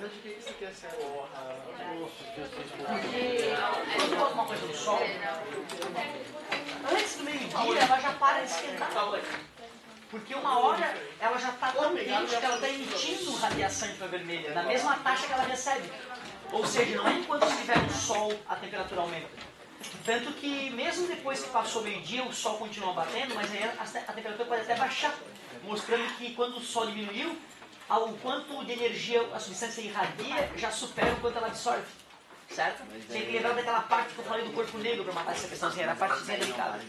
verdade, o que você quer ser? Quando bota uma coisa no sol, antes do meio-dia ela já para de esquentar. Porque uma hora ela já está tão quente que ela está emitindo radiação infravermelha, na mesma taxa que ela recebe. Ou seja, não é enquanto estiver no sol a temperatura aumenta. Tanto que mesmo depois que passou o meio-dia o sol continua batendo, mas aí a temperatura pode até baixar, mostrando que quando o sol diminuiu, o quanto de energia a substância irradia já supera o quanto ela absorve. Certo? Tem que lembrar daquela parte que eu falei do corpo negro para matar essa questãozinha, era a partezinha delicada.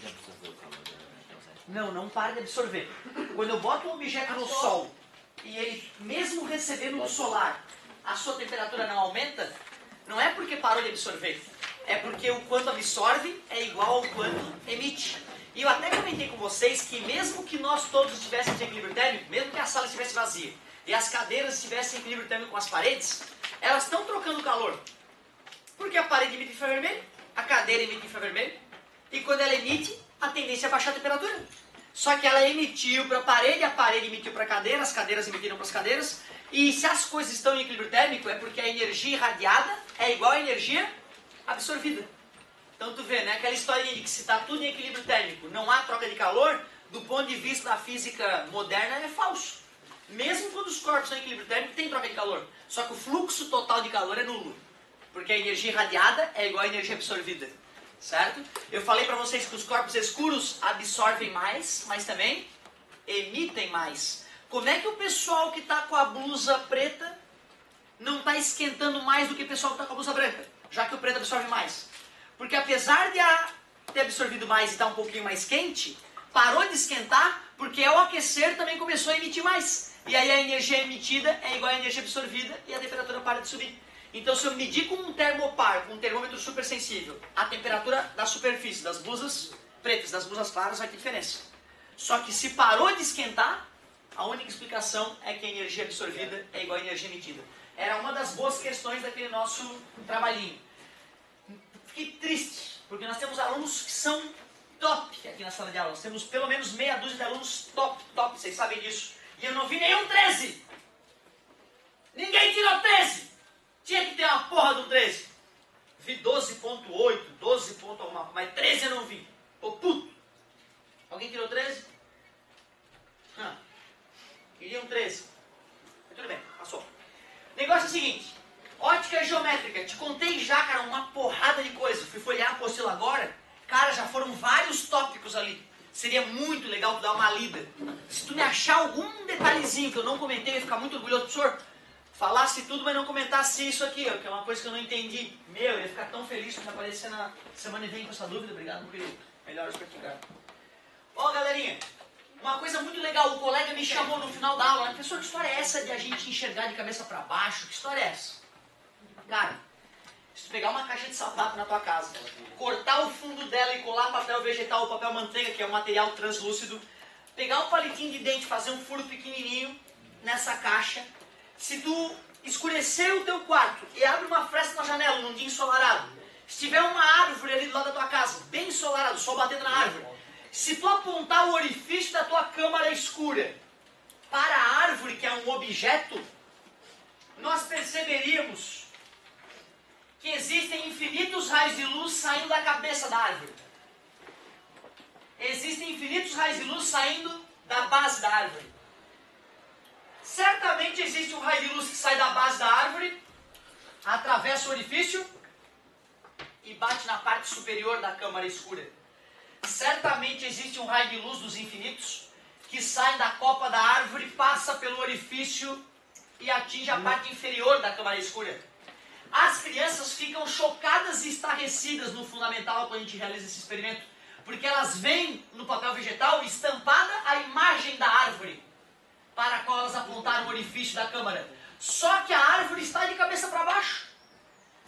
Não para de absorver. Quando eu boto um objeto no sol e ele, mesmo recebendo luz solar, a sua temperatura não aumenta, não é porque parou de absorver, é porque o quanto absorve é igual ao quanto emite. E eu até comentei com vocês que mesmo que nós todos estivéssemos em equilíbrio térmico, mesmo que a sala estivesse vazia e as cadeiras estivessem em equilíbrio térmico com as paredes, elas estão trocando calor. Porque a parede emite infravermelho, a cadeira emite infravermelho, e quando ela emite, a tendência é baixar a temperatura. Só que ela emitiu para a parede emitiu para a cadeira, as cadeiras emitiram para as cadeiras, e se as coisas estão em equilíbrio térmico, é porque a energia irradiada é igual à energia absorvida. Então tu vê, né, aquela história de que se está tudo em equilíbrio térmico, não há troca de calor, do ponto de vista da física moderna é falso. Mesmo quando os corpos estão em equilíbrio térmico, tem troca de calor. Só que o fluxo total de calor é nulo. Porque a energia irradiada é igual à energia absorvida. Certo? Eu falei para vocês que os corpos escuros absorvem mais, mas também emitem mais. Como é que o pessoal que está com a blusa preta não está esquentando mais do que o pessoal que está com a blusa branca? Já que o preto absorve mais. Porque apesar de ter absorvido mais e estar um pouquinho mais quente, parou de esquentar porque ao aquecer também começou a emitir mais. E aí a energia emitida é igual à energia absorvida e a temperatura para de subir. Então se eu medir com um termopar, com um termômetro super sensível, a temperatura da superfície das blusas pretas, das blusas claras vai ter diferença. Só que se parou de esquentar, a única explicação é que a energia absorvida é igual à energia emitida. Era uma das boas questões daquele nosso trabalhinho. Fiquei triste, porque nós temos alunos que são top aqui na sala de aula. Nós temos pelo menos meia dúzia de alunos top, vocês sabem disso. E eu não vi nenhum 13. Ninguém tirou 13. Tinha que ter uma porra do 13. Vi 12.8, 12 ponto alguma, mas 13 eu não vi. Ô puto. Alguém tirou 13? Queria um 13. Mas tudo bem, passou. O negócio é o seguinte. Ótica geométrica. Te contei já, cara, uma porrada de coisa. Fui folhear a apostila agora. Cara, já foram vários tópicos ali. Seria muito legal tu dar uma lida. Se tu me achar algum detalhezinho que eu não comentei, eu ia ficar muito orgulhoso do senhor. Falasse tudo, mas não comentasse isso aqui, ó, que é uma coisa que eu não entendi. Eu ia ficar tão feliz se aparecer na semana e vem com essa dúvida. Obrigado, meu querido. Melhoras pra ti, cara. Ó, galerinha, uma coisa muito legal. O colega me chamou no final da aula. Professor, que história é essa de a gente enxergar de cabeça pra baixo? Que história é essa? Cara, se tu pegar uma caixa de sapato na tua casa, cortar o fundo dela e colar papel vegetal ou papel manteiga, que é um material translúcido, pegar um palitinho de dente, fazer um furo pequenininho nessa caixa. Se tu escurecer o teu quarto e abre uma fresta na janela num dia ensolarado, se tiver uma árvore ali do lado da tua casa, bem ensolarado, o sol batendo na árvore, se tu apontar o orifício da tua câmara escura para a árvore, que é um objeto, nós perceberíamos que existem infinitos raios de luz saindo da cabeça da árvore. Existem infinitos raios de luz saindo da base da árvore. Certamente existe um raio de luz que sai da base da árvore, atravessa o orifício e bate na parte superior da câmara escura. Certamente existe um raio de luz dos infinitos que sai da copa da árvore, passa pelo orifício e atinge a parte inferior da câmara escura. As crianças ficam chocadas e estarrecidas no fundamental quando a gente realiza esse experimento, porque elas veem no papel vegetal estampada a imagem da árvore para a qual elas apontaram o orifício da câmara. Só que a árvore está de cabeça para baixo.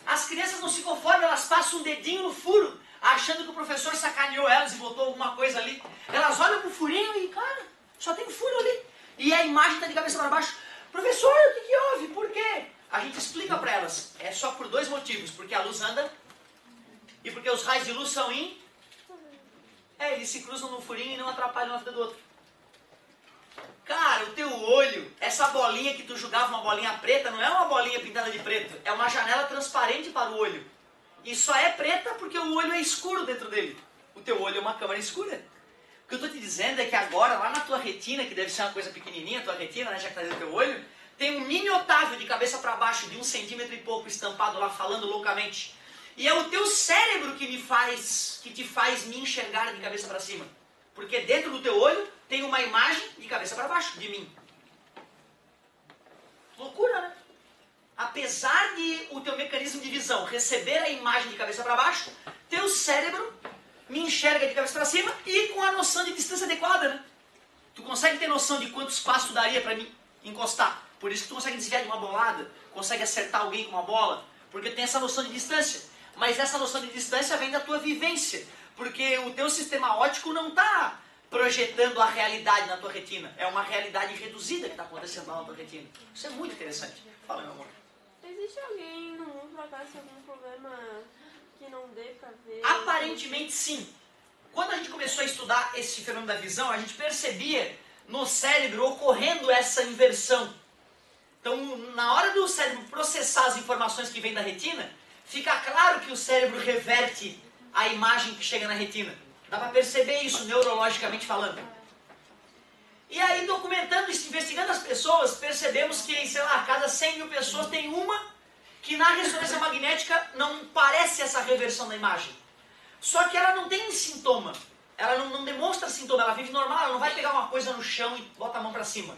As crianças não se conformam, elas passam um dedinho no furo, achando que o professor sacaneou elas e botou alguma coisa ali. Elas olham pro furinho e, cara, só tem um furo ali. E a imagem está de cabeça para baixo. Professor, o que houve? Por quê? A gente explica para elas. É só por dois motivos. Porque a luz anda e porque os raios de luz são eles se cruzam no furinho e não atrapalham a vida do outro. Cara, o teu olho é essa bolinha que tu julgava uma bolinha preta não é uma bolinha pintada de preto, é uma janela transparente para o olho. E só é preta porque o olho é escuro dentro dele. O teu olho é uma câmara escura. O que eu estou te dizendo é que agora, lá na tua retina, que deve ser uma coisa pequenininha, a tua retina, né, já que está dentro do teu olho, tem um mini Otávio de cabeça para baixo, de 1 centímetro e pouco, estampado lá, falando loucamente. E é o teu cérebro que te faz me enxergar de cabeça para cima. Porque dentro do teu olho tem uma imagem de cabeça para baixo, de mim. Loucura, né? Apesar de o teu mecanismo de visão receber a imagem de cabeça para baixo, teu cérebro me enxerga de cabeça para cima e com a noção de distância adequada, né? Tu consegue ter noção de quanto espaço tu daria para me encostar. Por isso que tu consegue desviar de uma bolada, consegue acertar alguém com uma bola, porque tem essa noção de distância. Mas essa noção de distância vem da tua vivência, porque o teu sistema óptico não está projetando a realidade na tua retina. É uma realidade reduzida que está acontecendo lá na tua retina. Isso é muito interessante. Fala, meu amor. Existe alguém no mundo, por acaso, algum problema que não dê pra ver? Aparentemente sim. Quando a gente começou a estudar esse fenômeno da visão, a gente percebia no cérebro ocorrendo essa inversão. Então, na hora do cérebro processar as informações que vêm da retina, fica claro que o cérebro reverte a imagem que chega na retina. Dá para perceber isso neurologicamente falando. E aí, documentando isso, investigando as pessoas, percebemos que, sei lá, a cada 100 mil pessoas tem uma que na ressonância magnética não parece essa reversão da imagem. Só que ela não tem sintoma. Ela não demonstra sintoma, ela vive normal, ela não vai pegar uma coisa no chão e bota a mão para cima.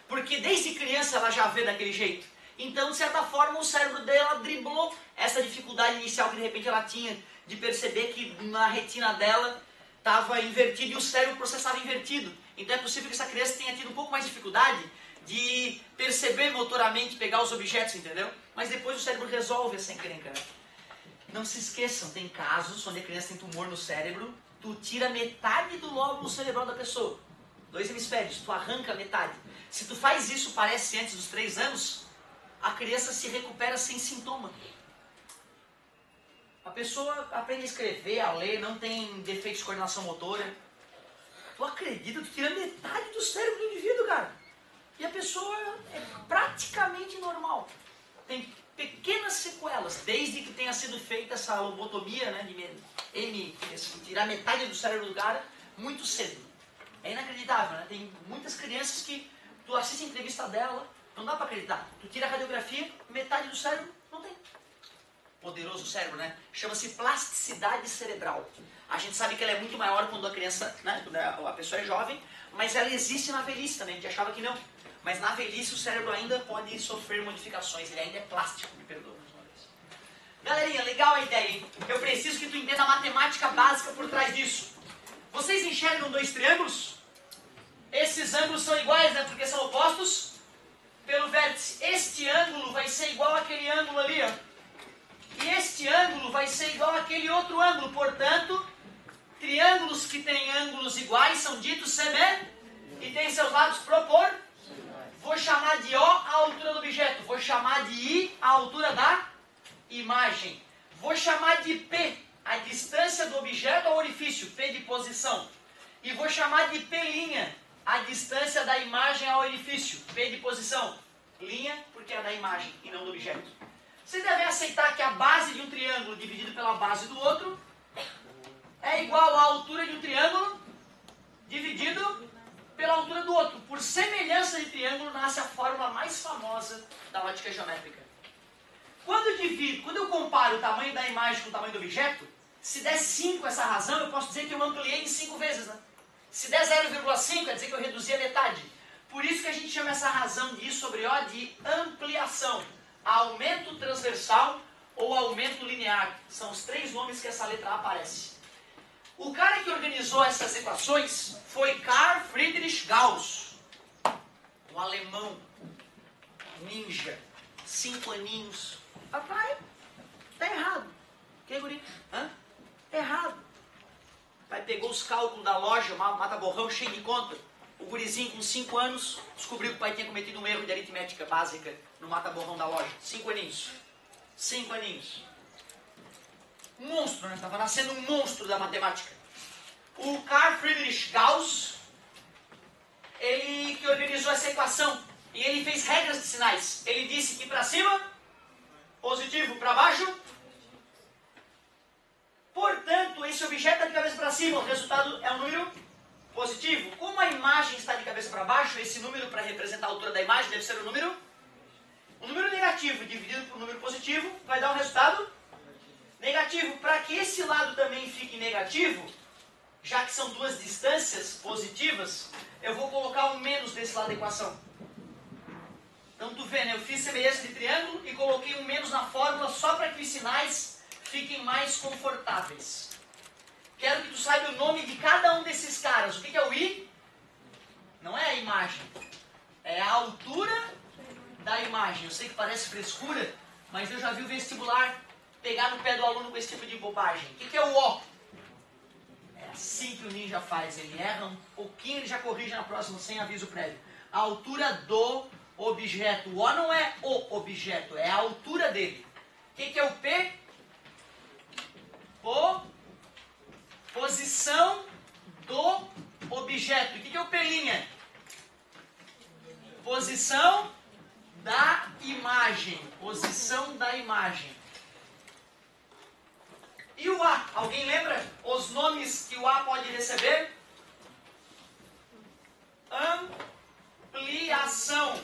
Porque desde criança ela já vê daquele jeito. Então, de certa forma, o cérebro dela driblou essa dificuldade inicial que de repente ela tinha de perceber que na retina dela estava invertido e o cérebro processava invertido. Então é possível que essa criança tenha tido um pouco mais de dificuldade de perceber motoramente, pegar os objetos, entendeu? Mas depois o cérebro resolve essa encrenca, né? Não se esqueçam, tem casos onde a criança tem tumor no cérebro, tu tira metade do lóbulo cerebral da pessoa. 2 hemisférios, tu arranca metade. Se tu faz isso, parece antes dos 3 anos, a criança se recupera sem sintoma. A pessoa aprende a escrever, a ler, não tem defeitos de coordenação motora. Tu acredita? Tu tira metade do cérebro do indivíduo, cara. E a pessoa é praticamente normal. Tem pequenas sequelas, desde que tenha sido feita essa lobotomia, né, de tirar metade do cérebro do cara, muito cedo. É inacreditável, né? Tem muitas crianças que tu assiste a entrevista dela, não dá pra acreditar. Tu tira a radiografia, metade do cérebro não tem. Poderoso cérebro, né? Chama-se plasticidade cerebral. A gente sabe que ela é muito maior quando a criança, né, quando a pessoa é jovem, mas ela existe na velhice também, a gente achava que não. Mas na velhice o cérebro ainda pode sofrer modificações, ele ainda é plástico, me perdoa mais uma vez. Galerinha, legal a ideia, hein? Eu preciso que tu entenda a matemática básica por trás disso. Vocês enxergam 2 triângulos? Esses ângulos são iguais, né? Porque são opostos pelo vértice. Este ângulo vai ser igual àquele ângulo ali, ó. E este ângulo vai ser igual àquele outro ângulo. Portanto, triângulos que têm ângulos iguais são ditos semelhantes e têm seus lados proporcionais. Vou chamar de O a altura do objeto. Vou chamar de I a altura da imagem. Vou chamar de P a distância do objeto ao orifício, P de posição. E vou chamar de P' a distância da imagem ao orifício, P de posição. Linha porque é da imagem e não do objeto. Vocês devem aceitar que a base de um triângulo dividido pela base do outro é igual à altura de um triângulo dividido pela altura do outro. Por semelhança de triângulo nasce a fórmula mais famosa da ótica geométrica. Quando eu comparo o tamanho da imagem com o tamanho do objeto, se der 5 essa razão, eu posso dizer que eu ampliei em 5 vezes, né? Se der 0,5, quer dizer que eu reduzi a metade. Por isso que a gente chama essa razão de I sobre O de ampliação. Aumento transversal ou aumento linear. São os 3 nomes que essa letra A aparece. O cara que organizou essas equações foi Carl Friedrich Gauss. Um alemão. Ninja. 5 aninhos. Papai, tá errado. Que guri? Hã? Errado. Pai pegou os cálculos da loja, mata-borrão cheio de conta. O gurizinho com 5 anos descobriu que o pai tinha cometido um erro de aritmética básica no mata-borrão da loja. 5 aninhos. 5 aninhos. Um monstro, né? Estava nascendo um monstro da matemática. O Carl Friedrich Gauss, ele que organizou essa equação. E ele fez regras de sinais. Ele disse que para cima, positivo, para baixo. Portanto, esse objeto está de cabeça para cima, o resultado é um número positivo. Como a imagem está de cabeça para baixo, esse número para representar a altura da imagem deve ser um número negativo dividido por um número positivo vai dar um resultado negativo. Para que esse lado também fique negativo, já que são duas distâncias positivas, eu vou colocar um menos desse lado da equação. Então tu vê, né? Eu fiz semelhança de triângulo e coloquei um menos na fórmula só para que os sinais fiquem mais confortáveis. Quero que tu saiba o nome de cada um desses caras. O que é o I? Não é a imagem. É a altura da imagem. Eu sei que parece frescura, mas eu já vi o vestibular pegar no pé do aluno com esse tipo de bobagem. O que é o O? É assim que o ninja faz. Ele erra um pouquinho, ele já corrige na próxima sem aviso prévio. A altura do objeto. O O não é o objeto, é a altura dele. O que é o P? Posição do objeto. O que é o P'? Posição da imagem. Posição da imagem. E o A? Alguém lembra os nomes que o A pode receber? Ampliação.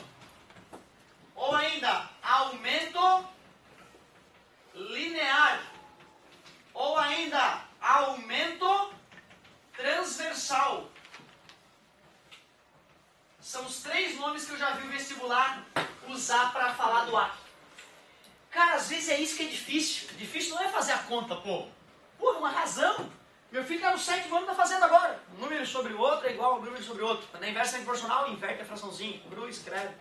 Ou ainda, aumento linear. Ou ainda, aumento transversal. São os três nomes que eu já vi o vestibular usar para falar do A. Cara, às vezes é isso que é difícil. Difícil não é fazer a conta, pô. Pô, uma razão. Meu filho está no 7º ano, está fazendo agora. Um número sobre o outro é igual a um número sobre o outro. Quando é inversa é proporcional, inverte a fraçãozinha. Cru, escreve.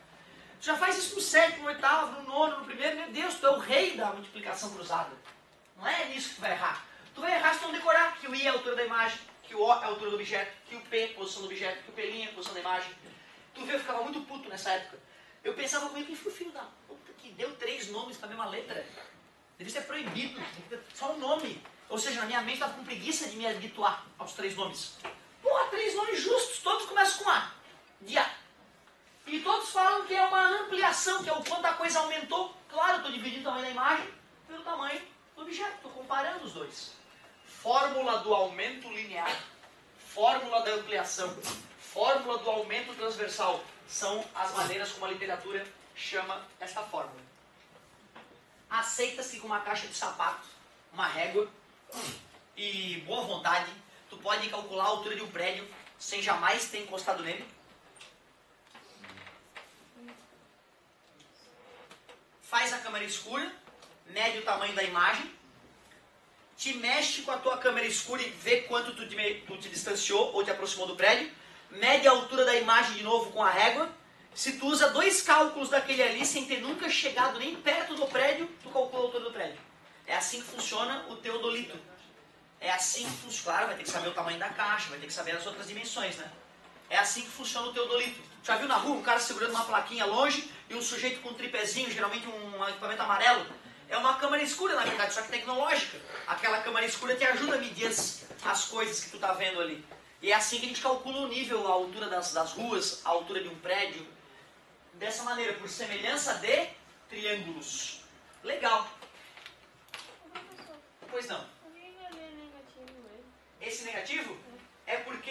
Tu já faz isso no 7º, no 8º, no 9º, no 1º. Meu Deus, tu é o rei da multiplicação cruzada. Não é nisso que tu vai errar. Tu vai errar se tu não decorar que o I é a altura da imagem, que o O é a altura do objeto, que o P é a posição do objeto, que o P' é a posição da imagem. Tu vê, eu ficava muito puto nessa época. Eu pensava comigo, quem foi o filho da puta que deu 3 nomes para a mesma letra? Devia ser proibido, só um nome. Ou seja, na minha mente estava com preguiça de me habituar aos 3 nomes. Porra, 3 nomes justos, todos começam com A. De A. E todos falam que é uma ampliação, que é o quanto a coisa aumentou. Claro, eu estou dividindo o tamanho da imagem pelo tamanho do objeto. Estou comparando os dois. Fórmula do aumento linear. Fórmula da ampliação. Fórmula do aumento transversal. São as maneiras como a literatura chama esta fórmula. Aceita-se com uma caixa de sapato, uma régua e boa vontade, tu pode calcular a altura de um prédio sem jamais ter encostado nele. Faz a câmera escura, mede o tamanho da imagem, te mexe com a tua câmera escura e vê quanto tu te distanciou ou te aproximou do prédio, mede a altura da imagem de novo com a régua. Se tu usa 2 cálculos daquele ali sem ter nunca chegado nem perto do prédio, tu calcula a altura do prédio. É assim que funciona o teodolito. É assim que funciona. Claro, vai ter que saber o tamanho da caixa, vai ter que saber as outras dimensões, né? É assim que funciona o teodolito. Já viu na rua um cara segurando uma plaquinha longe e um sujeito com um tripézinho, geralmente um equipamento amarelo? É uma câmera escura, na verdade, só que tecnológica. Aquela câmera escura te ajuda a medir as coisas que tu tá vendo ali. E é assim que a gente calcula o nível, a altura das ruas, a altura de um prédio. Dessa maneira, por semelhança de triângulos. Legal. Pois não. Esse negativo é porque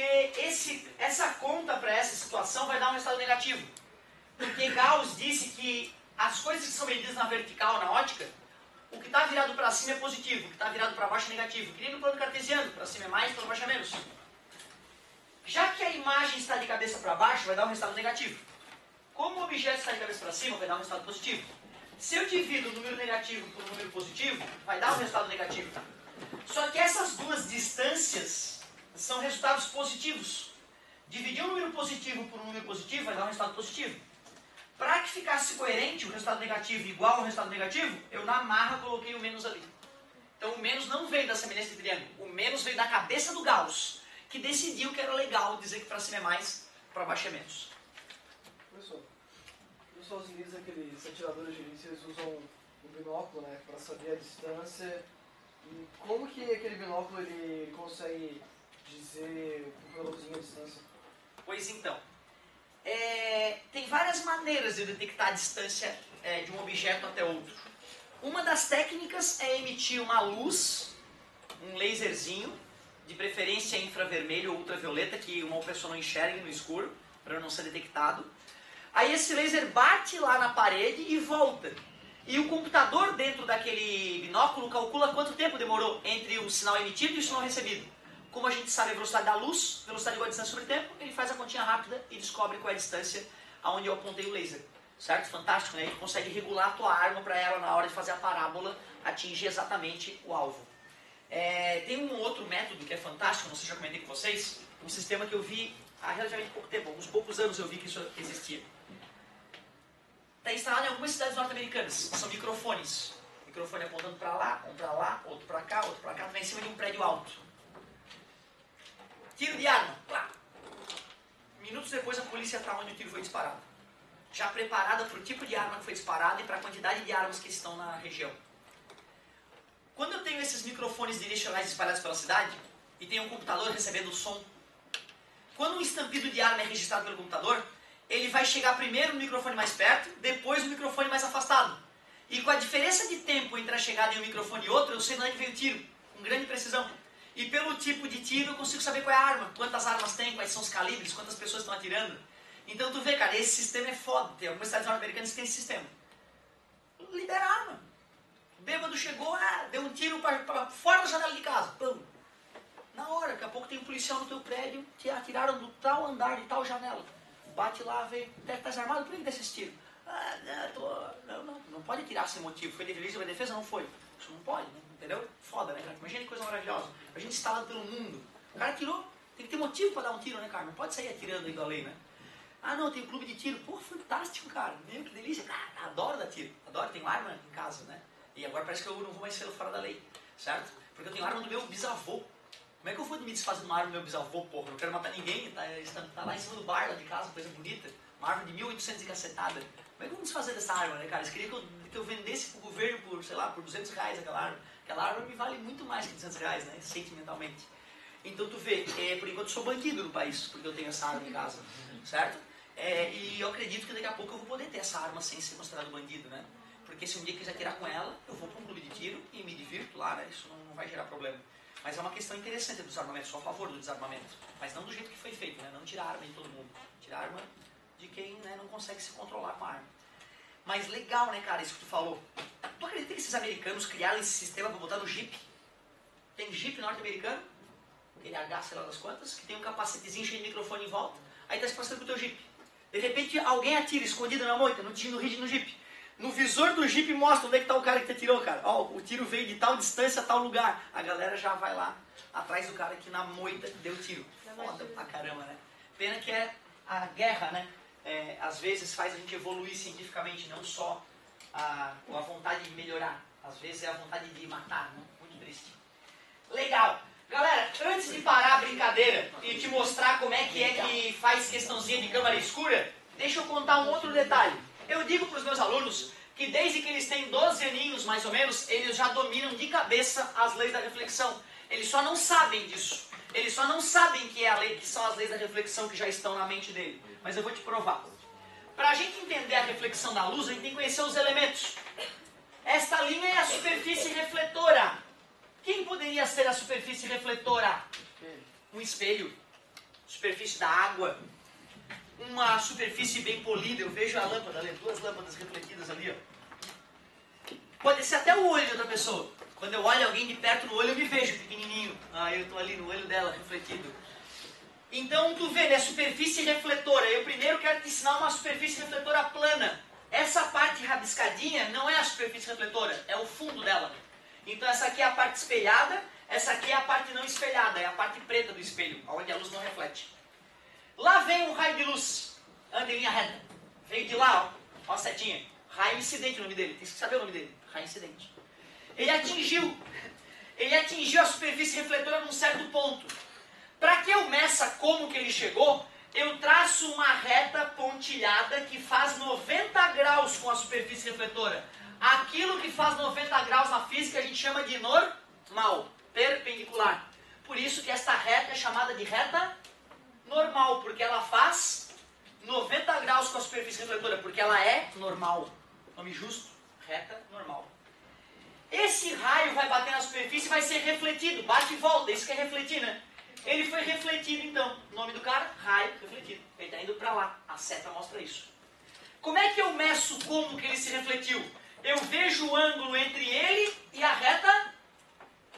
essa conta para essa situação vai dar um resultado negativo. Porque Gauss disse que as coisas que são medidas na vertical, na ótica, o que está virado para cima é positivo, o que está virado para baixo é negativo. Que nem no plano cartesiano, para cima é mais, para baixo é menos. Já que a imagem está de cabeça para baixo, vai dar um resultado negativo. Como o objeto está de cabeça para cima, vai dar um resultado positivo. Se eu divido o número negativo por um número positivo, vai dar um resultado negativo. Só que essas duas distâncias são resultados positivos. Dividir um número positivo por um número positivo vai dar um resultado positivo. Para que ficasse coerente o resultado negativo igual ao resultado negativo, eu na marra coloquei o menos ali. Então o menos não veio da semelhança de triângulo. O menos veio da cabeça do Gauss, que decidiu que era legal dizer que para cima é mais, para baixo é menos. Professor, nos Estados Unidos, aqueles atiradores de elite, eles usam o binóculo, né, para saber a distância. E como que aquele binóculo ele consegue dizer o valorzinho a distância? Pois então, tem várias maneiras de detectar a distância de um objeto até outro. Uma das técnicas é emitir uma luz, um laserzinho, de preferência infravermelho ou ultravioleta, que uma pessoa não enxergue no escuro, para não ser detectado. Aí esse laser bate lá na parede e volta. E o computador dentro daquele binóculo calcula quanto tempo demorou entre o sinal emitido e o sinal recebido. Como a gente sabe a velocidade da luz, velocidade igual a distância sobre tempo, ele faz a continha rápida e descobre qual é a distância aonde eu apontei o laser. Certo? Fantástico, né? Ele consegue regular a tua arma para ela, na hora de fazer a parábola, atingir exatamente o alvo. Tem um outro método que é fantástico, não sei se já comentei com vocês, um sistema que eu vi há relativamente pouco tempo, alguns poucos anos eu vi que isso existia. Está instalado em algumas cidades norte-americanas, são microfones. Microfone apontando para lá, um para lá, outro para cá, tu vai em cima de um prédio alto. Tiro de arma, plá. Minutos depois a polícia está onde o tiro foi disparado. Já preparada para o tipo de arma que foi disparada e para a quantidade de armas que estão na região. Quando eu tenho esses microfones direcionais espalhados pela cidade e tenho um computador recebendo o som, quando um estampido de arma é registrado pelo computador, ele vai chegar primeiro no microfone mais perto, depois no microfone mais afastado. E com a diferença de tempo entre a chegada em um microfone e outro, eu sei onde é que veio o tiro, com grande precisão. E pelo tipo de tiro eu consigo saber qual é a arma, quantas armas tem, quais são os calibres, quantas pessoas estão atirando. Então tu vê, cara, esse sistema é foda. Tem algumas cidades norte-americanas que tem esse sistema. Libera a arma. O bêbado chegou, deu um tiro para fora da janela de casa. Pum. Na hora, daqui a pouco tem um policial no teu prédio, que atiraram do tal andar de tal janela. Bate lá, vê, tá armado, por que desse esse tiro? Não pode tirar sem motivo. Foi legítima defesa? Não foi. Isso não pode, né? Entendeu? Foda, né, cara? Imagina que coisa maravilhosa. A gente instalado pelo mundo. O cara tirou, tem que ter motivo para dar um tiro, né, cara? Não pode sair atirando aí da lei, né? Ah, não, tem um clube de tiro. Pô, fantástico, cara. Meu, que delícia. Cara, adoro dar tiro. Adoro, tenho arma em casa, né? E agora parece que eu não vou mais ser fora da lei, certo? Porque eu tenho arma do meu bisavô. Como é que eu vou me desfazer de uma arma do meu bisavô, porra? Não quero matar ninguém, tá lá em cima do bar lá de casa, coisa bonita. Uma arma de 1800 e cacetada. Como é que eu vou me desfazer dessa arma, né, cara? Eles queriam que eu vendesse pro governo por, sei lá, por 200 reais aquela arma. Aquela arma me vale muito mais que 200 reais, né? Sentimentalmente. Então tu vê, por enquanto eu sou bandido no país, porque eu tenho essa arma em casa, certo? E eu acredito que daqui a pouco eu vou poder ter essa arma sem ser considerado bandido, né? Porque se um dia quiser tirar com ela, eu vou para um clube de tiro e me divirto lá, né? Isso não vai gerar problema. Mas é uma questão interessante do desarmamento, sou a favor do desarmamento. Mas não do jeito que foi feito, né? Não tirar a arma de todo mundo. Tirar a arma de quem, né, não consegue se controlar com a arma. Mas legal, né, cara, isso que tu falou. Tu acredita que esses americanos criaram esse sistema para botar no Jeep? Tem Jeep norte-americano, aquele H, sei lá das quantas, que tem um capacetezinho cheio de microfone em volta, aí tá se passando com o teu Jeep. De repente alguém atira escondido na moita, no RID no Jeep. No visor do Jeep mostra onde é que tá o cara que te atirou, cara. Ó, o tiro veio de tal distância a tal lugar. A galera já vai lá, atrás do cara que na moita deu tiro. Foda pra caramba, né? Pena que é a guerra, né? Às vezes faz a gente evoluir cientificamente, não só a vontade de melhorar. Às vezes é a vontade de matar, né? Muito triste. Legal. Galera, antes de parar a brincadeira e te mostrar como é que faz questãozinha de câmara escura, deixa eu contar um outro detalhe. Eu digo para os meus alunos que desde que eles têm 12 aninhos, mais ou menos, eles já dominam de cabeça as leis da reflexão. Eles só não sabem disso. Eles só não sabem que são as leis da reflexão que já estão na mente dele. Mas eu vou te provar. Para a gente entender a reflexão da luz, a gente tem que conhecer os elementos. Esta linha é a superfície refletora. Quem poderia ser a superfície refletora? Um espelho. Superfície da água. Uma superfície bem polida. Eu vejo a lâmpada ali, 2 lâmpadas refletidas ali, ó. Pode ser até o olho de outra pessoa. Quando eu olho alguém de perto no olho, eu me vejo pequenininho. Eu estou ali no olho dela, refletido. Então, tu vê, né? Superfície refletora. Eu primeiro quero te ensinar uma superfície refletora plana. Essa parte rabiscadinha não é a superfície refletora, é o fundo dela. Então, essa aqui é a parte espelhada, essa aqui é a parte não espelhada, é a parte preta do espelho, onde a luz não reflete. Lá vem um raio de luz, anda em linha reta. Veio de lá, ó a setinha. Raio incidente o nome dele, tem que saber o nome dele. Raio incidente. Ele atingiu a superfície refletora num certo ponto. Para que eu meça como que ele chegou, eu traço uma reta pontilhada que faz 90 graus com a superfície refletora. Aquilo que faz 90 graus na física a gente chama de normal, perpendicular. Por isso que esta reta é chamada de reta normal, porque ela faz 90 graus com a superfície refletora, porque ela é normal. Nome justo, reta, normal. Esse raio vai bater na superfície e vai ser refletido, bate e volta, isso que é refletir, né? Ele foi refletido então, o nome do cara, raio refletido. Ele está indo para lá, a seta mostra isso. Como é que eu meço como que ele se refletiu? Eu vejo o ângulo entre ele e a reta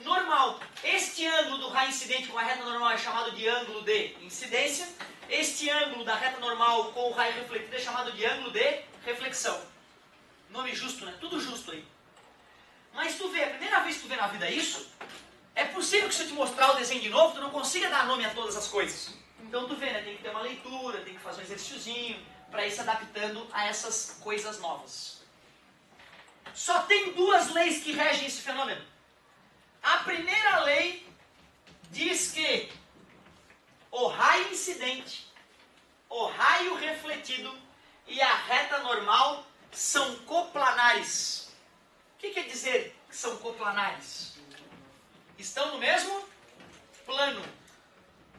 normal. Este ângulo do raio incidente com a reta normal é chamado de ângulo de incidência. Este ângulo da reta normal com o raio refletido é chamado de ângulo de reflexão. Nome justo, né? Tudo justo aí. Mas tu vê, a primeira vez que tu vê na vida isso, é possível que se eu te mostrar o desenho de novo, tu não consiga dar nome a todas as coisas. Então tu vê, né? Tem que ter uma leitura, tem que fazer um exercíciozinho, para ir se adaptando a essas coisas novas. Só tem duas leis que regem esse fenômeno. A primeira lei diz que o raio incidente, o raio refletido e a reta normal são coplanares. O que quer dizer que são coplanares? Estão no mesmo plano.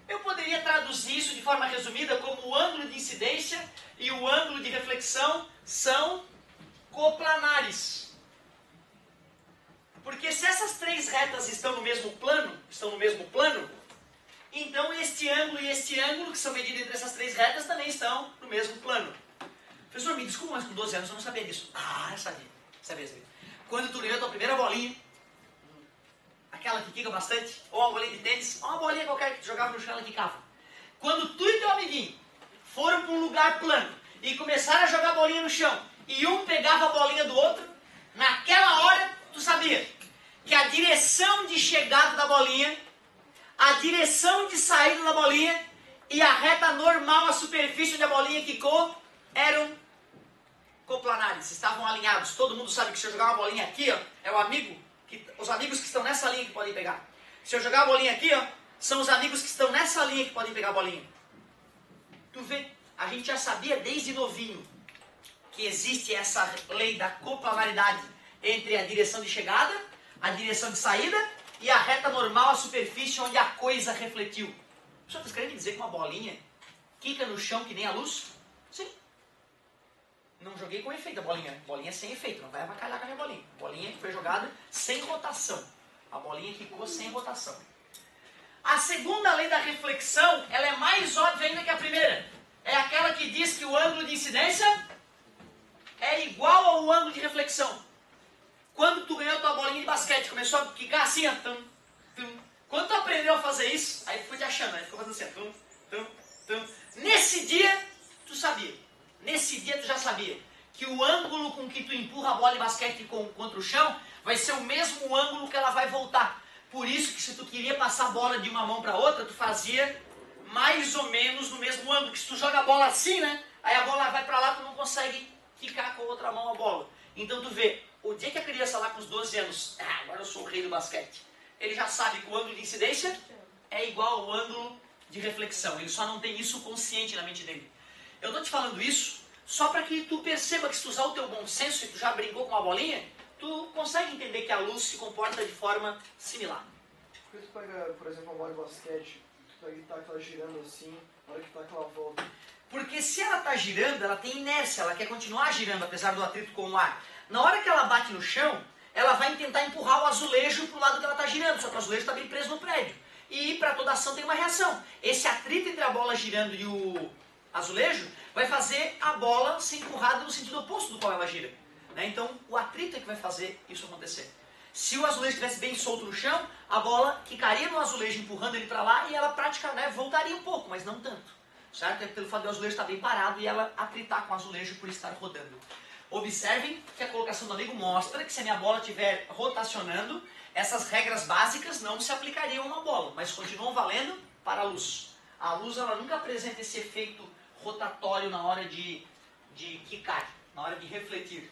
Eu poderia traduzir isso de forma resumida como o ângulo de incidência e o ângulo de reflexão são coplanares. Porque se essas três retas estão no mesmo plano, então este ângulo e este ângulo, que são medidos entre essas três retas, também estão no mesmo plano. Professor, me desculpa, mas com 12 anos eu não sabia disso. Ah, eu sabia. Sabia. Quando tu ganhou a tua primeira bolinha, aquela que quica bastante, ou uma bolinha de tênis, ou uma bolinha qualquer que tu jogava no chão, ela quicava. Quando tu e teu amiguinho foram para um lugar plano e começaram a jogar bolinha no chão, e um pegava a bolinha do outro, naquela hora tu sabia que a direção de chegada da bolinha, a direção de saída da bolinha e a reta normal, a superfície onde a bolinha quicou, eram coplanares, estavam alinhados. Todo mundo sabe que se eu jogar uma bolinha aqui, ó, é o amigo, os amigos que estão nessa linha que podem pegar. Se eu jogar a bolinha aqui, ó, são os amigos que estão nessa linha que podem pegar a bolinha. Tu vê, a gente já sabia desde novinho que existe essa lei da coplanaridade entre a direção de chegada, a direção de saída e a reta normal, a superfície onde a coisa refletiu. Vocês querem me dizer que uma bolinha quica no chão que nem a luz? Sim. Não joguei com efeito a bolinha. Bolinha sem efeito, não vai avacalhar com a minha bolinha. Bolinha que foi jogada sem rotação. A bolinha quicou sem rotação. A segunda lei da reflexão, ela é mais óbvia ainda que a primeira. É aquela que diz que o ângulo de incidência é igual ao ângulo de reflexão. Quando tu ganhou tua bolinha de basquete, começou a quicar assim, ó, tum, tum. Quando tu aprendeu a fazer isso, aí tu foi te achando, aí ficou fazendo assim, tum, tum, tum. Nesse dia, tu sabia. Nesse dia tu já sabia que o ângulo com que tu empurra a bola de basquete contra o chão vai ser o mesmo ângulo que ela vai voltar. Por isso que se tu queria passar a bola de uma mão para outra, tu fazia mais ou menos no mesmo ângulo. Que se tu joga a bola assim, né? Aí a bola vai para lá, tu não consegue quicar com a outra mão a bola. Então tu vê, o dia que a criança lá com os 12 anos, agora eu sou o rei do basquete, ele já sabe que o ângulo de incidência é igual ao ângulo de reflexão. Ele só não tem isso consciente na mente dele. Eu estou te falando isso só para que tu perceba que se tu usar o teu bom senso e tu já brincou com uma bolinha, tu consegue entender que a luz se comporta de forma similar. Porque tu pega, por exemplo, uma bola de basquete, tu pega e tá aquela girando assim, na hora que tá aquela volta. Porque se ela está girando, ela tem inércia, ela quer continuar girando, apesar do atrito com o ar. Na hora que ela bate no chão, ela vai tentar empurrar o azulejo para o lado que ela está girando, só que o azulejo está bem preso no prédio. E para toda ação tem uma reação. Esse atrito entre a bola girando e o azulejo vai fazer a bola ser empurrada no sentido oposto do qual ela gira. Então o atrito é que vai fazer isso acontecer. Se o azulejo estivesse bem solto no chão, a bola quicaria no azulejo empurrando ele para lá e ela praticamente voltaria um pouco, mas não tanto. Certo? É pelo fato do azulejo estar bem parado e ela atritar com o azulejo por estar rodando. Observem que a colocação do amigo mostra que se a minha bola estiver rotacionando, essas regras básicas não se aplicariam a uma bola, mas continuam valendo para a luz. A luz ela nunca apresenta esse efeito rotatório na hora de quicar, na hora de refletir.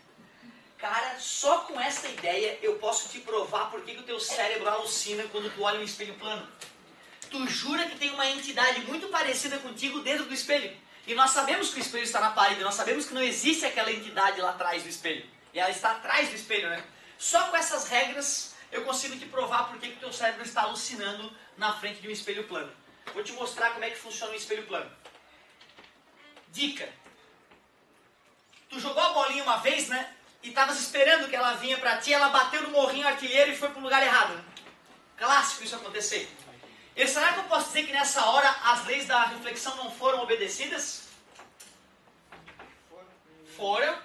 Cara, só com essa ideia eu posso te provar por que o teu cérebro alucina quando tu olha um espelho plano. Tu jura que tem uma entidade muito parecida contigo dentro do espelho. E nós sabemos que o espelho está na parede, nós sabemos que não existe aquela entidade lá atrás do espelho. E ela está atrás do espelho, né? Só com essas regras eu consigo te provar por que o teu cérebro está alucinando na frente de um espelho plano. Vou te mostrar como é que funciona um espelho plano. Dica. Tu jogou a bolinha uma vez, né? E estavas esperando que ela vinha pra ti, ela bateu no morrinho artilheiro e foi pro lugar errado. Né? Clássico isso acontecer. E será que eu posso dizer que nessa hora as leis da reflexão não foram obedecidas? Foram.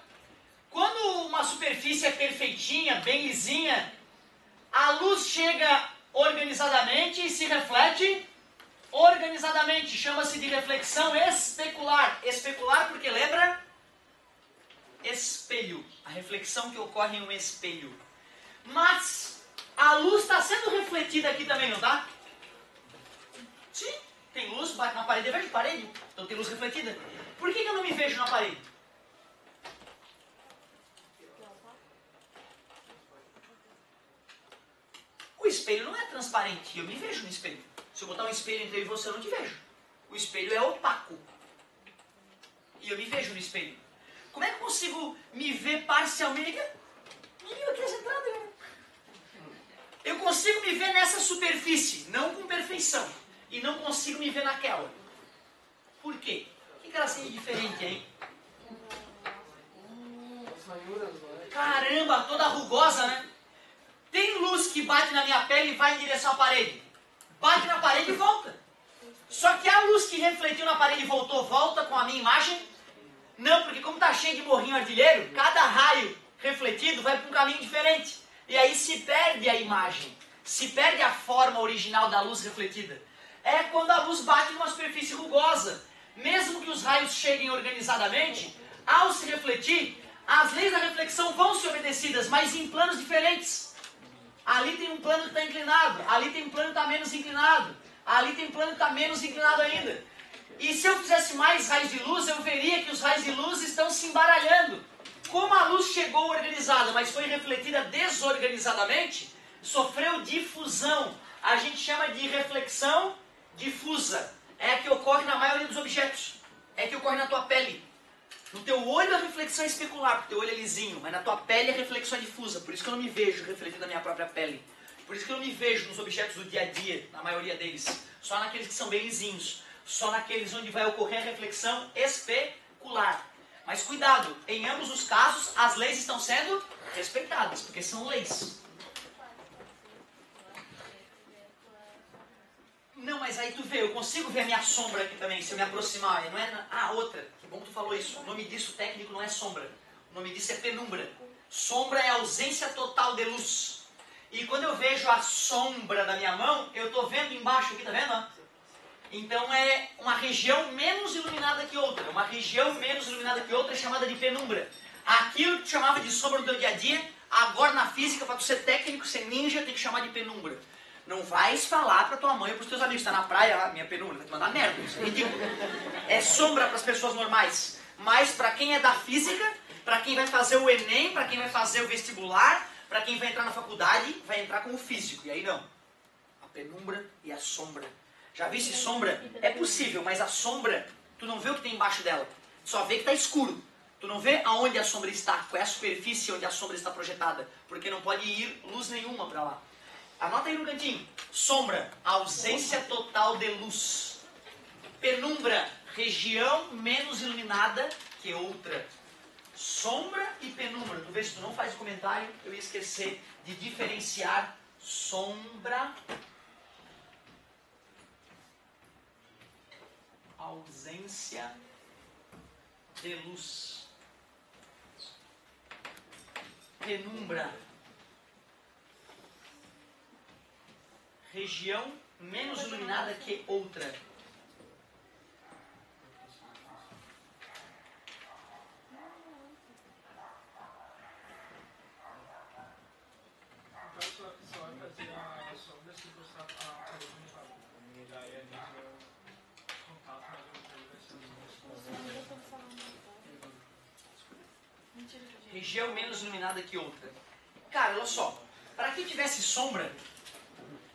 Quando uma superfície é perfeitinha, bem lisinha, a luz chega organizadamente e se reflete organizadamente. Chama-se de reflexão especular. Especular porque lembra? Espelho. A reflexão que ocorre em um espelho. Mas a luz está sendo refletida aqui também, não está? Sim. Tem luz, bate na parede, eu vejo parede. Então tem luz refletida. Por que eu não me vejo na parede? O espelho não é transparente. Eu me vejo no espelho. Se eu botar um espelho entre eu e você, eu não te vejo. O espelho é opaco. E eu me vejo no espelho. Como é que eu consigo me ver parcialmente? Eu consigo me ver nessa superfície, não com perfeição. E não consigo me ver naquela. Por quê? O que ela tem de diferente aí? Caramba, toda rugosa, né? Tem luz que bate na minha pele e vai em direção à parede. Bate na parede e volta. Só que a luz que refletiu na parede e voltou, volta com a minha imagem? Não, porque como está cheio de morrinho artilheiro, cada raio refletido vai para um caminho diferente. E aí se perde a imagem. Se perde a forma original da luz refletida. É quando a luz bate numa superfície rugosa. Mesmo que os raios cheguem organizadamente, ao se refletir, as leis da reflexão vão ser obedecidas, mas em planos diferentes. Ali tem um plano que está inclinado, ali tem um plano que está menos inclinado, ali tem um plano que está menos inclinado ainda. E se eu fizesse mais raios de luz, eu veria que os raios de luz estão se embaralhando. Como a luz chegou organizada, mas foi refletida desorganizadamente, sofreu difusão. A gente chama de reflexão difusa. É a que ocorre na maioria dos objetos. É a que ocorre na tua pele. No teu olho a reflexão é especular, porque teu olho é lisinho, mas na tua pele a reflexão é difusa. Por isso que eu não me vejo refletido na minha própria pele. Por isso que eu não me vejo nos objetos do dia a dia, na maioria deles. Só naqueles que são bem lisinhos. Só naqueles onde vai ocorrer a reflexão especular. Mas cuidado, em ambos os casos as leis estão sendo respeitadas, porque são leis. Não, mas aí tu vê, eu consigo ver a minha sombra aqui também, se eu me aproximar. Não é outra. Que bom que tu falou isso. O nome disso técnico não é sombra. O nome disso é penumbra. Sombra é ausência total de luz. E quando eu vejo a sombra da minha mão, eu estou vendo embaixo aqui, tá vendo? Então é uma região menos iluminada que outra. Uma região menos iluminada que outra é chamada de penumbra. Aquilo que tu chamava de sombra no teu dia a dia, agora na física, para tu ser técnico, ser ninja, tem que chamar de penumbra. Não vais falar para tua mãe ou para os teus amigos, está na praia, minha penumbra, vai te mandar merda, isso é ridículo. É sombra para as pessoas normais. Mas para quem é da física, para quem vai fazer o Enem, para quem vai fazer o vestibular, para quem vai entrar na faculdade, vai entrar como físico. E aí não. A penumbra e a sombra. Já viste sombra? É possível, mas a sombra, tu não vê o que tem embaixo dela. Tu só vê que está escuro. Tu não vê aonde a sombra está, qual é a superfície onde a sombra está projetada. Porque não pode ir luz nenhuma para lá. Anota aí no cantinho. Sombra, ausência total de luz. Penumbra, região menos iluminada que outra. Sombra e penumbra. Tu vê, se tu não faz o comentário, eu ia esquecer de diferenciar sombra, ausência de luz. Penumbra, região menos iluminada que outra. Região menos iluminada que outra. Cara, olha só. Para que tivesse sombra,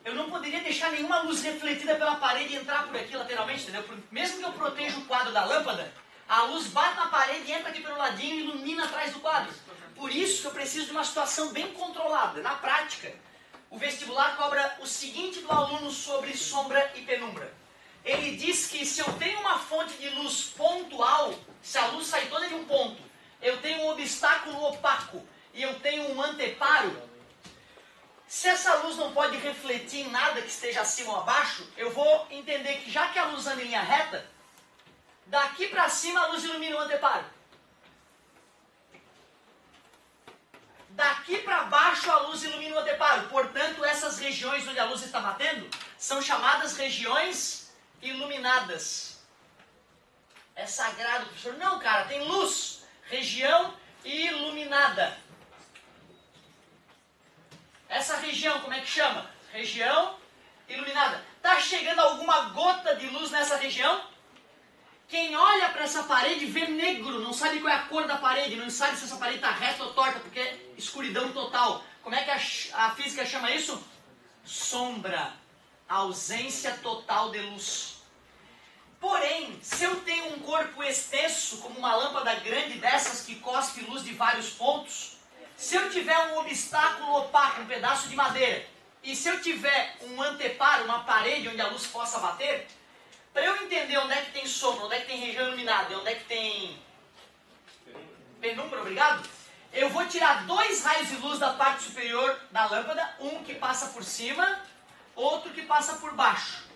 eu não poderia deixar nenhuma luz refletida pela parede e entrar por aqui lateralmente, entendeu? Mesmo que eu proteja o quadro da lâmpada, a luz bate na parede, entra aqui pelo ladinho e ilumina atrás do quadro. Por isso que eu preciso de uma situação bem controlada. Na prática, o vestibular cobra o seguinte do aluno sobre sombra e penumbra. ele diz que se eu tenho uma fonte de luz pontual, se a luz sair toda de um ponto, eu tenho um obstáculo opaco e eu tenho um anteparo, se essa luz não pode refletir em nada que esteja acima ou abaixo, eu vou entender que já que a luz anda em linha reta, daqui para cima a luz ilumina o anteparo. Daqui para baixo a luz ilumina o anteparo. Portanto, essas regiões onde a luz está batendo são chamadas regiões iluminadas. É sagrado, professor. Não, cara, tem luz. Região iluminada. Essa região, como é que chama? Região iluminada. Está chegando alguma gota de luz nessa região? Quem olha para essa parede vê negro, não sabe qual é a cor da parede, não sabe se essa parede está reta ou torta, porque é escuridão total. Como é que a física chama isso? Sombra. Ausência total de luz. Porém, se eu tenho um corpo extenso, como uma lâmpada grande dessas que cospe luz de vários pontos, se eu tiver um obstáculo opaco, um pedaço de madeira, e se eu tiver um anteparo, uma parede onde a luz possa bater, para eu entender onde é que tem sombra, onde é que tem região iluminada e onde é que tem penumbra, obrigado, eu vou tirar 2 raios de luz da parte superior da lâmpada, um que passa por cima, outro que passa por baixo.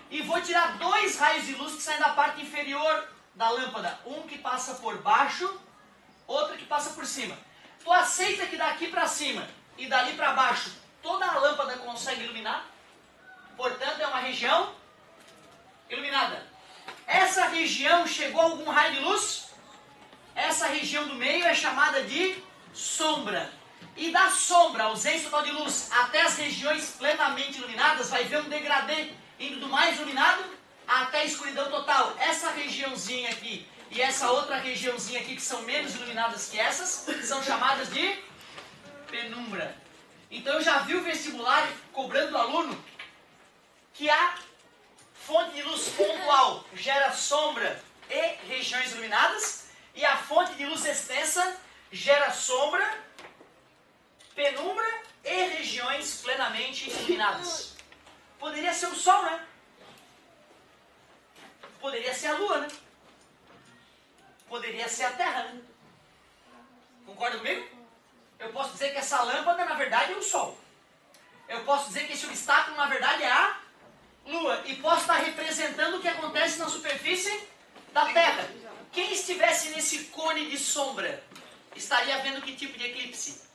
E vou tirar 2 raios de luz que saem da parte inferior da lâmpada, um que passa por baixo, outro que passa por cima. Tu aceita que daqui para cima e dali para baixo toda a lâmpada consegue iluminar? Portanto, é uma região iluminada. Essa região chegou a algum raio de luz? Essa região do meio é chamada de sombra. E da sombra, ausência total de luz, até as regiões plenamente iluminadas, vai ver um degradê indo do mais iluminado até a escuridão total. Essa regiãozinha aqui e essa outra regiãozinha aqui, que são menos iluminadas que essas, são chamadas de penumbra. Então eu já vi o vestibular cobrando do aluno que a fonte de luz pontual gera sombra e regiões iluminadas, e a fonte de luz extensa gera sombra, penumbra e regiões plenamente iluminadas. Poderia ser o Sol, né? Poderia ser a Lua, né? Poderia ser a Terra, né? Concorda comigo? Eu posso dizer que essa lâmpada, na verdade, é o Sol. Eu posso dizer que esse obstáculo, na verdade, é a Lua. E posso estar representando o que acontece na superfície da Terra. Quem estivesse nesse cone de sombra, estaria vendo que tipo de eclipse?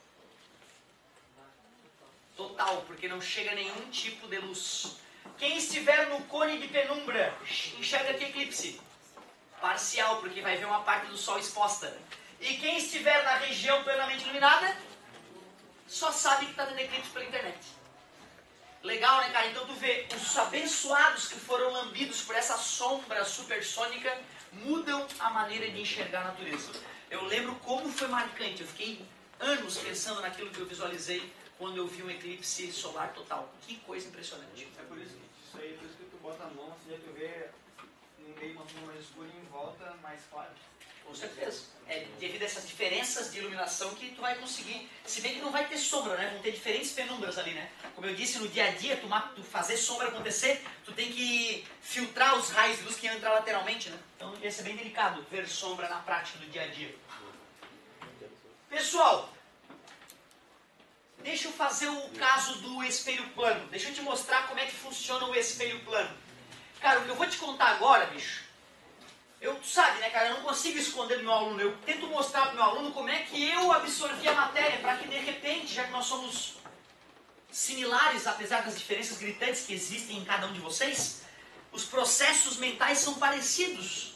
Total, porque não chega nenhum tipo de luz. Quem estiver no cone de penumbra, enxerga que eclipse? Parcial, porque vai ver uma parte do Sol exposta. E quem estiver na região plenamente iluminada, só sabe que está tendo eclipse pela internet. Legal, né, cara? Então tu vê, os abençoados que foram lambidos por essa sombra supersônica mudam a maneira de enxergar a natureza. Eu lembro como foi marcante. Eu fiquei anos pensando naquilo que eu visualizei quando eu vi um eclipse solar total. Que coisa impressionante. É por isso que isso aí, por isso que tu bota a mão, assim, tu vê no meio uma turma mais escura e em volta mais claro. Com certeza. É devido a essas diferenças de iluminação que tu vai conseguir. Se bem que não vai ter sombra, né? Vão ter diferentes penumbras ali, né? Como eu disse, no dia a dia, tu fazer sombra acontecer, tu tem que filtrar os raios de luz que entram lateralmente, né? Então ia ser bem delicado ver sombra na prática do dia a dia. Pessoal, deixa eu fazer o caso do espelho plano. Deixa eu te mostrar como é que funciona o espelho plano. Cara, o que eu vou te contar agora, bicho, tu sabe, né, cara, eu não consigo esconder do meu aluno. Eu tento mostrar pro meu aluno como é que eu absorvi a matéria, para que de repente, já que nós somos similares, apesar das diferenças gritantes que existem em cada um de vocês, os processos mentais são parecidos.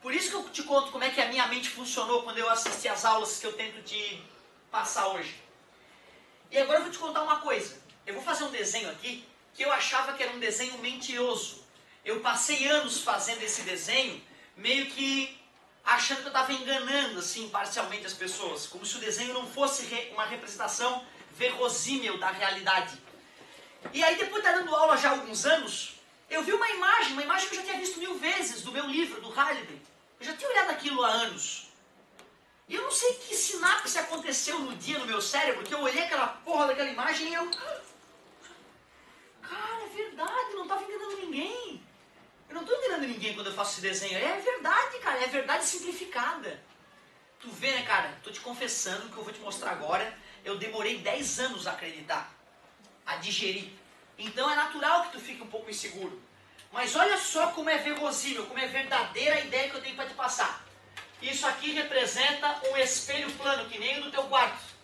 Por isso que eu te conto como é que a minha mente funcionou quando eu assisti às aulas que eu tento te passar hoje. E agora eu vou te contar uma coisa. Eu vou fazer um desenho aqui que eu achava que era um desenho mentiroso. Eu passei anos fazendo esse desenho, meio que achando que eu estava enganando, assim, parcialmente as pessoas. Como se o desenho não fosse uma representação verossímil da realidade. E aí, depois de estar dando aula já há alguns anos, eu vi uma imagem que eu já tinha visto 1000 vezes, do meu livro, do Halliday. Eu já tinha olhado aquilo há anos. E eu não sei que sinapse aconteceu no dia no meu cérebro, que eu olhei aquela porra daquela imagem e eu... Cara, é verdade, não estava enganando ninguém. enganando ninguém quando eu faço esse desenho. É verdade, cara, é verdade simplificada. Tu vê, né, cara? Tô te confessando que eu vou te mostrar agora. Eu demorei 10 anos a acreditar, a digerir. Então é natural que tu fique um pouco inseguro. Mas olha só como é verosímil, como é verdadeira a ideia que eu tenho para te passar. Isso aqui representa um espelho plano, que nem o do teu quarto.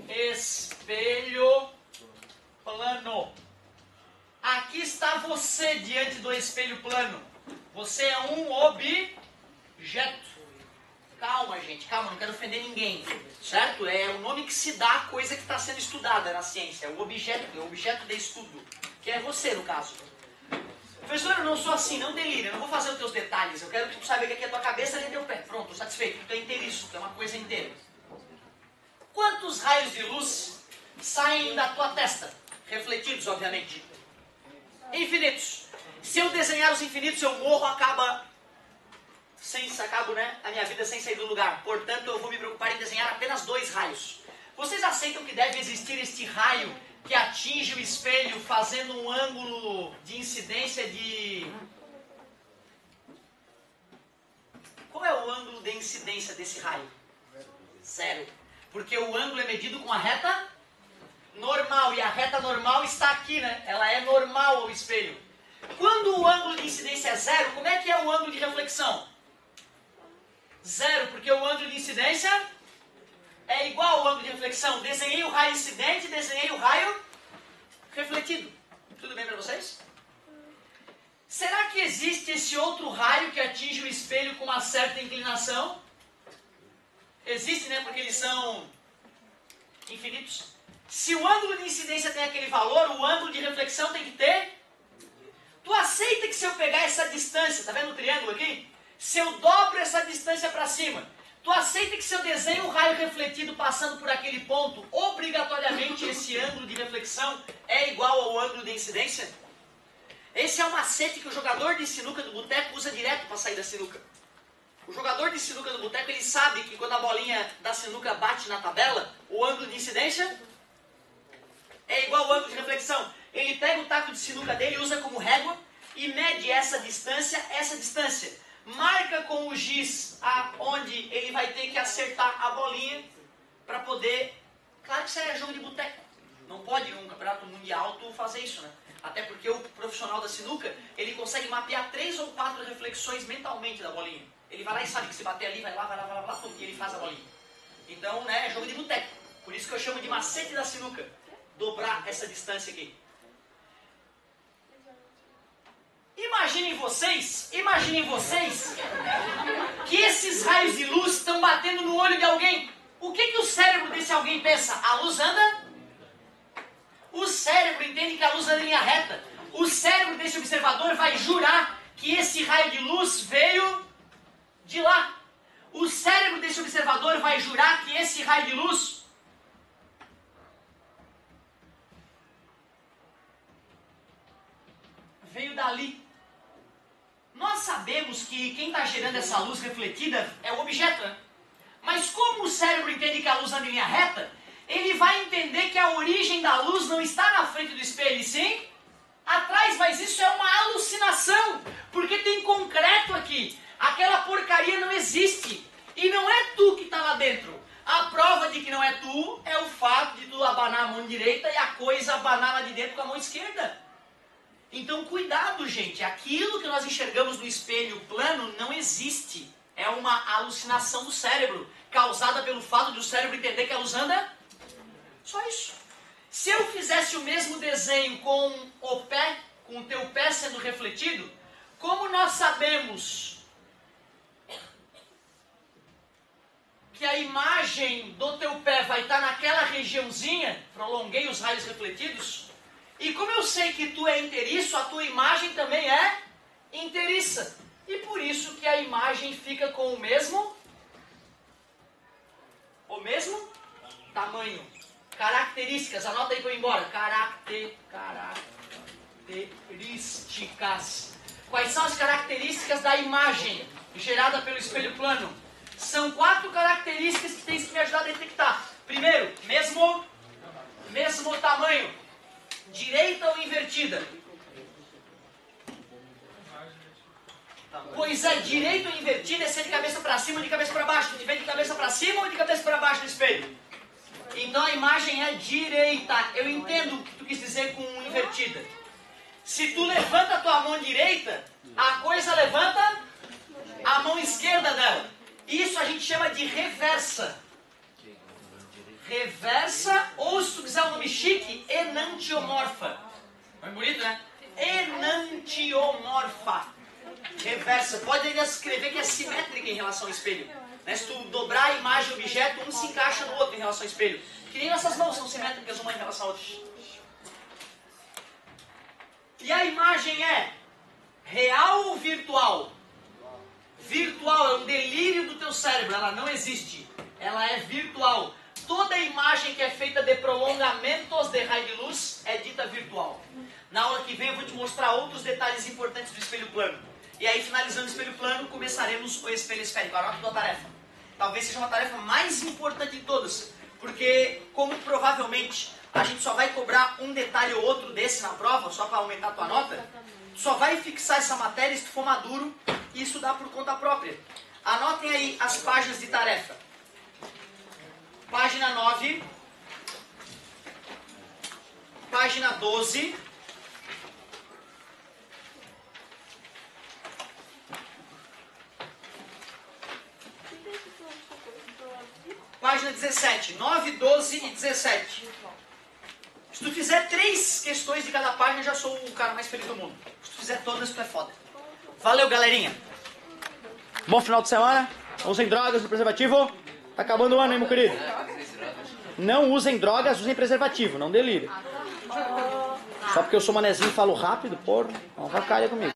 Espelho plano. Aqui está você diante do espelho plano. Você é um objeto. Calma, gente, calma, não quero ofender ninguém. Certo? É o nome que se dá à coisa que está sendo estudada na ciência. É o objeto de estudo. Que é você, no caso. Professor, eu não sou assim, não delire, eu não vou fazer os teus detalhes. Eu quero que tu saiba que aqui é a tua cabeça e teu pé. Pronto, satisfeito. Tu é inteiriço, tu é uma coisa inteira. Quantos raios de luz saem da tua testa? Refletidos, obviamente. Infinitos. Se eu desenhar os infinitos, eu morro, acabo, né, a minha vida sem sair do lugar. Portanto, eu vou me preocupar em desenhar apenas 2 raios. Vocês aceitam que deve existir este raio que atinge o espelho fazendo um ângulo de incidência de... Qual é o ângulo de incidência desse raio? 0. Porque o ângulo é medido com a reta normal. E a reta normal está aqui, né? Ela é normal ao espelho. Quando o ângulo de incidência é 0, como é que é o ângulo de reflexão? 0, porque o ângulo de incidência é igual ao ângulo de reflexão. Desenhei o raio incidente, desenhei o raio refletido. Tudo bem para vocês? Será que existe esse outro raio que atinge o espelho com uma certa inclinação? Existe, né? Porque eles são infinitos. Se o ângulo de incidência tem aquele valor, o ângulo de reflexão tem que ter... Tu aceita que se eu pegar essa distância, tá vendo o triângulo aqui? Se eu dobro essa distância para cima, tu aceita que se eu desenho um raio refletido passando por aquele ponto, obrigatoriamente esse ângulo de reflexão é igual ao ângulo de incidência? Esse é um macete que o jogador de sinuca do boteco usa direto para sair da sinuca. O jogador de sinuca do boteco, ele sabe que quando a bolinha da sinuca bate na tabela, o ângulo de incidência é igual ao ângulo de reflexão. Ele pega o taco de sinuca dele, usa como régua e mede essa distância. Marca com o giz onde ele vai ter que acertar a bolinha para poder... Claro que isso é jogo de boteco. Não pode num campeonato mundial tu fazer isso, né? Até porque o profissional da sinuca, ele consegue mapear 3 ou 4 reflexões mentalmente da bolinha. Ele vai lá e sabe que se bater ali, vai lá, e ele faz a bolinha. Então, né, é jogo de boteco. Por isso que eu chamo de macete da sinuca. Dobrar essa distância aqui. Imaginem vocês que esses raios de luz estão batendo no olho de alguém. O que o cérebro desse alguém pensa? A luz anda? O cérebro entende que a luz anda em linha reta. O cérebro desse observador vai jurar que esse raio de luz veio de lá. O cérebro desse observador vai jurar que esse raio de luz veio dali. Nós sabemos que quem está gerando essa luz refletida é o objeto, né? Mas como o cérebro entende que a luz anda em linha reta, ele vai entender que a origem da luz não está na frente do espelho, e sim atrás. Mas isso é uma alucinação, porque tem concreto aqui. Aquela porcaria não existe. E não é tu que está lá dentro. A prova de que não é tu é o fato de tu abanar a mão direita e a coisa abanar lá de dentro com a mão esquerda. Então cuidado, gente. Aquilo que nós enxergamos no espelho plano não existe. É uma alucinação do cérebro, causada pelo fato de o cérebro entender que a luz anda. Só isso. Se eu fizesse o mesmo desenho com o pé, com o teu pé sendo refletido, como nós sabemos que a imagem do teu pé vai estar naquela regiãozinha, prolonguei os raios refletidos, e como eu sei que tu é inteiriço, a tua imagem também é inteiriça. E por isso que a imagem fica com o mesmo tamanho. Características, anota aí para eu ir embora. Características. Quais são as características da imagem gerada pelo espelho plano? São 4 características que tens que me ajudar a detectar. Primeiro, mesmo tamanho. Direita ou invertida? cima ou de cabeça para baixo? Tu te vê de cabeça para cima ou de cabeça para baixo no espelho? Então a imagem é direita. Eu entendo o que tu quis dizer com invertida. Se tu levanta a tua mão direita, a coisa levanta a mão esquerda dela. Isso a gente chama de reversa. Reversa, ou se tu quiser um nome chique, enantiomorfa. É bonito, né? Enantiomorfa. Reversa. Pode ainda escrever que é simétrica em relação ao espelho. Né? Se tu dobrar a imagem e o objeto, um se encaixa no outro em relação ao espelho. Que nem essas mãos são simétricas uma em relação à outra. E a imagem é real ou virtual? Virtual é um delírio do teu cérebro, ela não existe. Ela é virtual. Toda imagem que é feita de prolongamentos de raio de luz é dita virtual. Na aula que vem eu vou te mostrar outros detalhes importantes do espelho plano. E aí, finalizando o espelho plano, começaremos o espelho esférico. Anota a tua tarefa. Talvez seja uma tarefa mais importante de todas. Porque, como provavelmente a gente só vai cobrar um detalhe ou outro desse na prova, só para aumentar a tua nota, tu só vai fixar essa matéria se tu for maduro e estudar por conta própria. Anotem aí as páginas de tarefa. Página 9, página 12, página 17, 9, 12 e 17. Se tu fizer 3 questões de cada página, eu já sou o cara mais feliz do mundo. Se tu fizer todas, tu é foda. Valeu, galerinha. Bom final de semana. Usem drogas no preservativo. Tá acabando o ano, hein, meu querido? Não usem drogas, usem preservativo. Não delire. Só porque eu sou manezinho e falo rápido, porra. Não avacalha comigo.